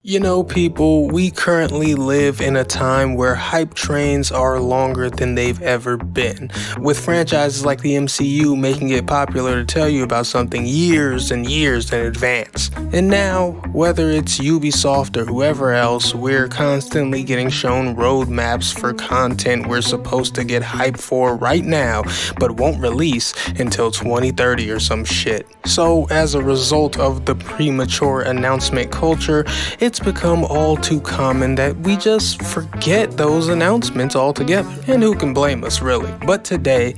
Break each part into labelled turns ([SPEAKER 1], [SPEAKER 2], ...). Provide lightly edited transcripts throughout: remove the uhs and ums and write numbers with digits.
[SPEAKER 1] You know, people, we currently live in a time where hype trains are longer than they've ever been, with franchises like the MCU making it popular to tell you about something years and years in advance. And now, whether it's Ubisoft or whoever else, we're constantly getting shown roadmaps for content we're supposed to get hype for right now, but won't release until 2030 or some shit. So, as a result of the premature announcement culture, it's become all too common that we just forget those announcements altogether. And who can blame us, really? But today,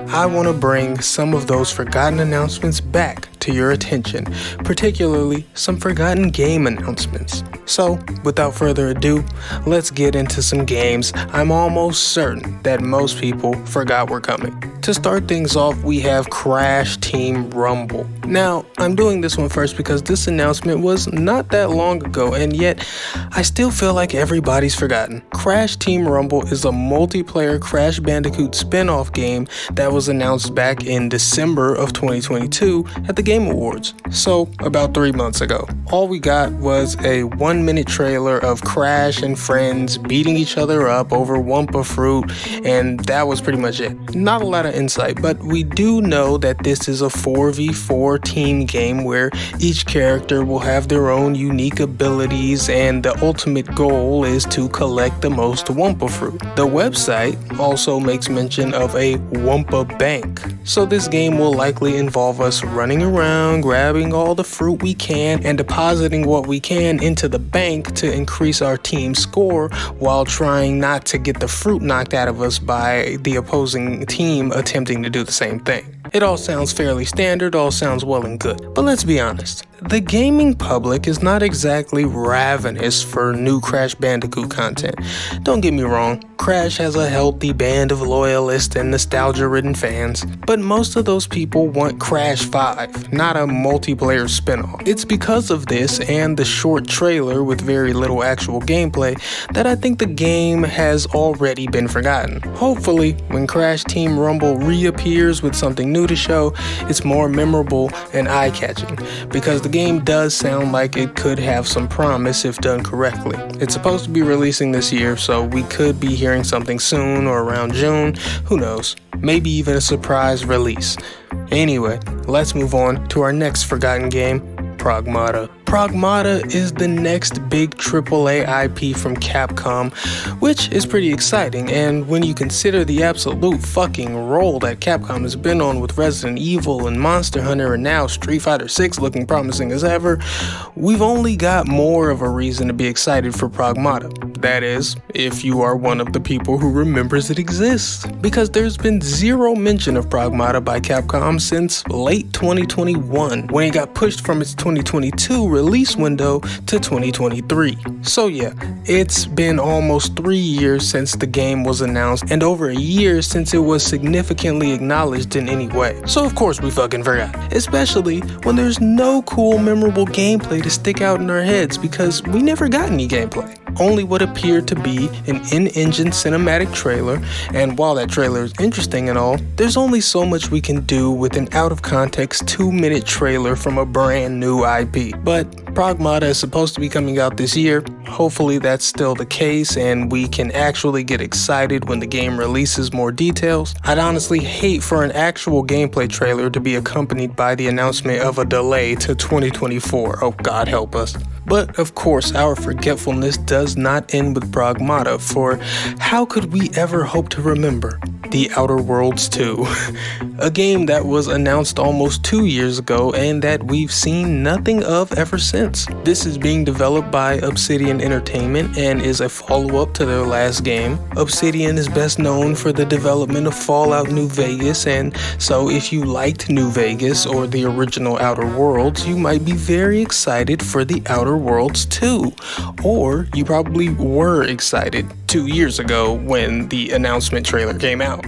[SPEAKER 1] I want to bring some of those forgotten announcements back to your attention, particularly some forgotten game announcements. So, without further ado, let's get into some games I'm almost certain that most people forgot were coming. To start things off, we have Crash Team Rumble. Now, I'm doing this one first because this announcement was not that long ago, and yet I still feel like everybody's forgotten. Crash Team Rumble is a multiplayer Crash Bandicoot spin-off game that was announced back in December of 2022 at the Game Awards, so about 3 months ago. All we got was a 1-minute trailer of Crash and friends beating each other up over Wumpa Fruit, and that was pretty much it. Not a lot of insight, but we do know that this is a 4v4 team game where each character will have their own unique abilities, and the ultimate goal is to collect the most Wumpa Fruit. The website also makes mention of a Wumpa Bank, so this game will likely involve us running around, grabbing all the fruit we can, and depositing what we can into the bank to increase our team's score while trying not to get the fruit knocked out of us by the opposing team attempting to do the same thing. It all sounds fairly standard, all sounds well and good, but let's be honest. The gaming public is not exactly ravenous for new Crash Bandicoot content. Don't get me wrong, Crash has a healthy band of loyalists and nostalgia-ridden fans, but most of those people want Crash 5, not a multiplayer spinoff. It's because of this and the short trailer with very little actual gameplay that I think the game has already been forgotten. Hopefully, when Crash Team Rumble reappears with something new to show, it's more memorable and eye-catching, because the game does sound like it could have some promise if done correctly. It's supposed to be releasing this year, so we could be hearing something soon or around June, who knows, maybe even a surprise release. Anyway, let's move on to our next forgotten game, Prague Mata. Prague Mata is the next big AAA IP from Capcom, which is pretty exciting, and when you consider the absolute fucking roll that Capcom has been on with Resident Evil and Monster Hunter and now Street Fighter 6 looking promising as ever, we've only got more of a reason to be excited for Prague Mata. That is, if you are one of the people who remembers it exists, because there's been zero mention of Prague Mata by Capcom since late 2021, when it got pushed from its 2022 release window to 2023. So yeah, it's been almost 3 years since the game was announced and over a year since it was significantly acknowledged in any way. So of course we fucking forgot, especially when there's no cool memorable gameplay to stick out in our heads because we never got any gameplay. Only what appeared to be an in-engine cinematic trailer, and while that trailer is interesting and all, there's only so much we can do with an out-of-context 2-minute trailer from a brand new IP. But Prague Mata is supposed to be coming out this year. Hopefully that's still the case and we can actually get excited when the game releases more details. I'd honestly hate for an actual gameplay trailer to be accompanied by the announcement of a delay to 2024. Oh, God help us. But of course, our forgetfulness does not end with Prague Mata, for how could we ever hope to remember The Outer Worlds 2, a game that was announced almost 2 years ago and that we've seen nothing of ever since. This is being developed by Obsidian Entertainment and is a follow-up to their last game. Obsidian is best known for the development of Fallout New Vegas, and so if you liked New Vegas or the original Outer Worlds, you might be very excited for The Outer Worlds 2, or you probably were excited 2 years ago when the announcement trailer came out.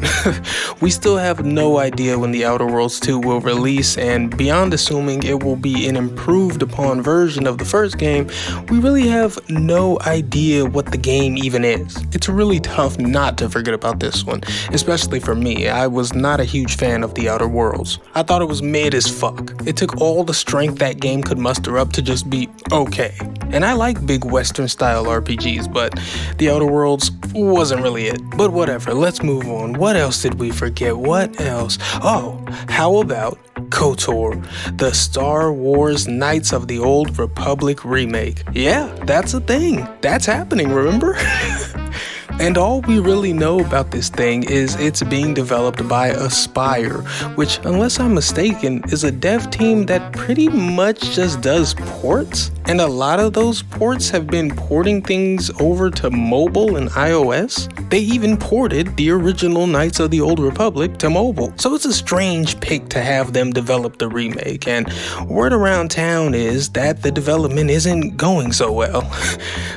[SPEAKER 1] We still have no idea when The Outer Worlds 2 will release, and beyond assuming it will be an improved upon version of the first game, we really have no idea what the game even is. It's really tough not to forget about this one, especially for me. I was not a huge fan of The Outer Worlds. I thought it was mid as fuck. It took all the strength that game could muster up to just be okay. And I like big Western style RPGs, but The Outer Worlds wasn't really it. But whatever, let's move on. What else did we forget? What else? Oh, how about KOTOR, the Star Wars Knights of the Old Republic remake? Yeah, that's a thing. That's happening, remember? And all we really know about this thing is it's being developed by Aspyr, which, unless I'm mistaken, is a dev team that pretty much just does ports. And a lot of those ports have been porting things over to mobile and iOS. They even ported the original Knights of the Old Republic to mobile. So it's a strange pick to have them develop the remake, and word around town is that the development isn't going so well.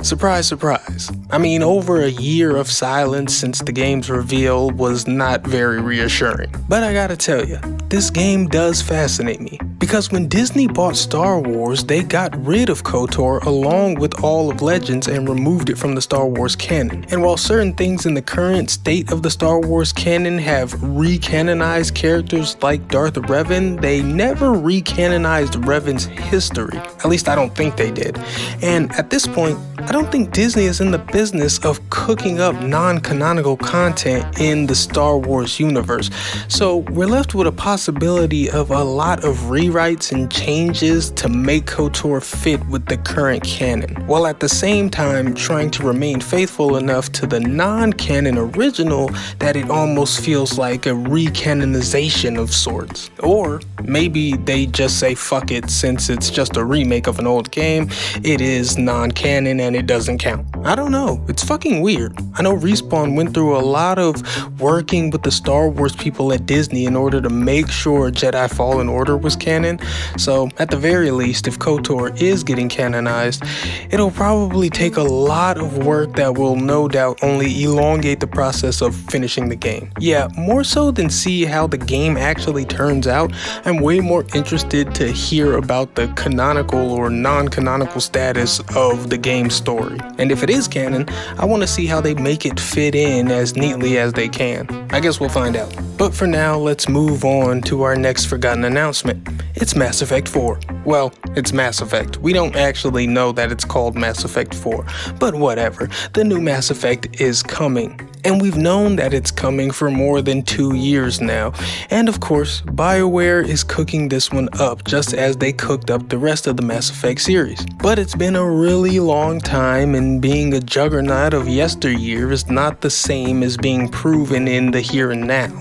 [SPEAKER 1] Surprise, surprise. I mean, over a year of silence since the game's reveal was not very reassuring. But I gotta tell you, this game does fascinate me, because when Disney bought Star Wars, they got rid of KOTOR along with all of Legends and removed it from the Star Wars canon. And while certain things in the current state of the Star Wars canon have re-canonized characters like Darth Revan, they never re-canonized Revan's history. At least I don't think they did. And at this point, I don't think Disney is in the business of cooking up non-canonical content in the Star Wars universe. So we're left with a possibility of a lot of rewrites and changes to make KOTOR fit with the current canon, while at the same time trying to remain faithful enough to the non-canon original that it almost feels like a re-canonization of sorts. Or maybe they just say fuck it, since it's just a remake of an old game, it is non-canon and it doesn't count. I don't know, it's fucking weird. I know Respawn went through a lot of working with the Star Wars people at Disney in order to make sure Jedi Fallen Order was canon, so at the very least, if KOTOR is getting canonized, it'll probably take a lot of work that will no doubt only elongate the process of finishing the game. Yeah, more so than see how the game actually turns out, I'm way more interested to hear about the canonical or non-canonical status of the game's story. And if it is canon, I want to see how they make it fit in as neatly as they can. I guess we'll find out. But for now, let's move on to our next forgotten announcement. It's Mass Effect 4. Well, it's Mass Effect. We don't actually know that it's called Mass Effect 4, but whatever. The new Mass Effect is coming. And we've known that it's coming for more than 2 years now. And of course, BioWare is cooking this one up just as they cooked up the rest of the Mass Effect series. But it's been a really long time, and being a juggernaut of yesteryear is not the same as being proven in the here and now.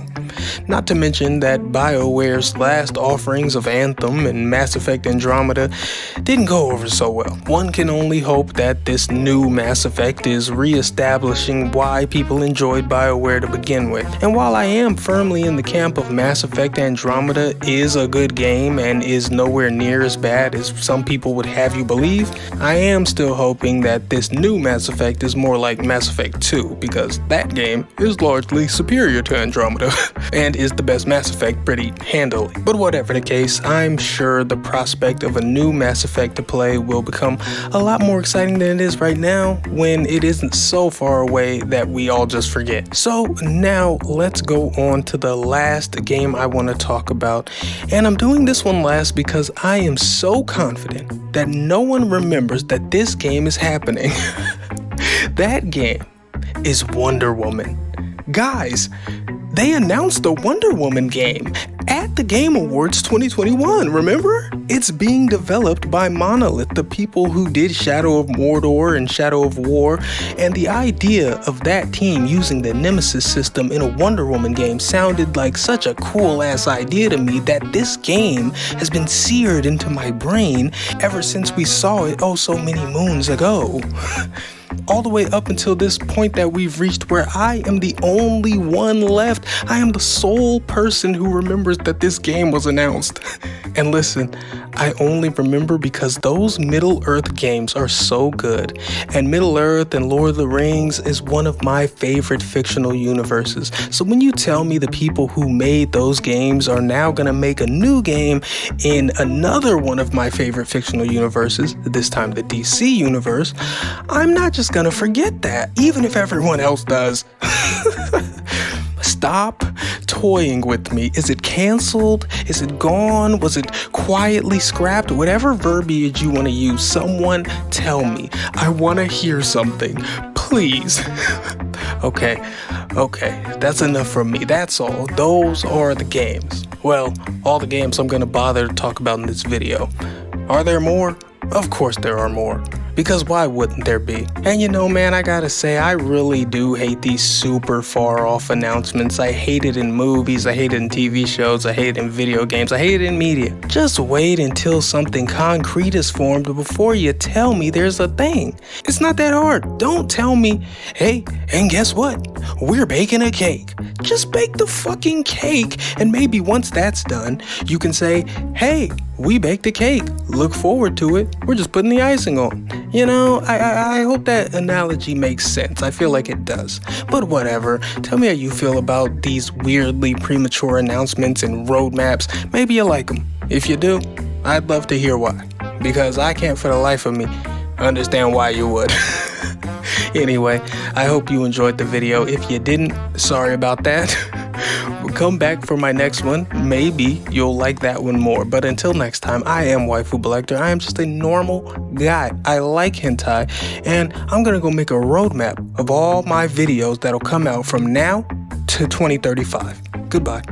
[SPEAKER 1] Not to mention that BioWare's last offerings of Anthem and Mass Effect Andromeda didn't go over so well. One can only hope that this new Mass Effect is re-establishing why people enjoyed BioWare to begin with. And while I am firmly in the camp of Mass Effect Andromeda is a good game and is nowhere near as bad as some people would have you believe, I am still hoping that this new Mass Effect is more like Mass Effect 2, because that game is largely superior to Andromeda and is the best Mass Effect pretty handily. But whatever the case, I'm sure the prospect of a new Mass Effect to play will become a lot more exciting than it is right now, when it isn't so far away that we all just forget. So now let's go on to the last game I want to talk about, and I'm doing this one last because I am so confident that no one remembers that this game is happening. That game is Wonder Woman. Guys, they announced the Wonder Woman game at the Game Awards 2021, remember? It's being developed by Monolith, the people who did Shadow of Mordor and Shadow of War, and the idea of that team using the Nemesis system in a Wonder Woman game sounded like such a cool-ass idea to me that this game has been seared into my brain ever since we saw it oh so many moons ago. All the way up until this point that we've reached, where I am the only one left. I am the sole person who remembers that this game was announced. And listen, I only remember because those Middle-earth games are so good, and Middle-earth and Lord of the Rings is one of my favorite fictional universes. So when you tell me the people who made those games are now gonna make a new game in another one of my favorite fictional universes, this time the DC universe, I'm not just gonna forget that, even if everyone else does. Stop toying with me. Is it canceled? Is it gone? Was it quietly scrapped? Whatever verbiage you want to use, someone tell me. I want to hear something. Please. Okay, that's enough from me. That's all. Those are the games. Well, all the games I'm going to bother to talk about in this video. Are there more? Of course there are more. Because why wouldn't there be? And you know, man, I gotta say, I really do hate these super far off announcements. I hate it in movies, I hate it in TV shows, I hate it in video games, I hate it in media. Just wait until something concrete is formed before you tell me there's a thing. It's not that hard. Don't tell me, hey, and guess what? We're baking a cake. Just bake the fucking cake, and maybe once that's done, you can say, hey, we baked a cake. Look forward to it. We're just putting the icing on. You know, I hope that analogy makes sense. I feel like it does. But whatever. Tell me how you feel about these weirdly premature announcements and roadmaps. Maybe you like them. If you do, I'd love to hear why. Because I can't for the life of me understand why you would. Anyway, I hope you enjoyed the video. If you didn't, sorry about that. Come back for my next one. Maybe you'll like that one more. But until next time, I am Waifu Collector. I am just a normal guy. I like hentai, and I'm gonna go make a roadmap of all my videos that'll come out from now to 2035. Goodbye.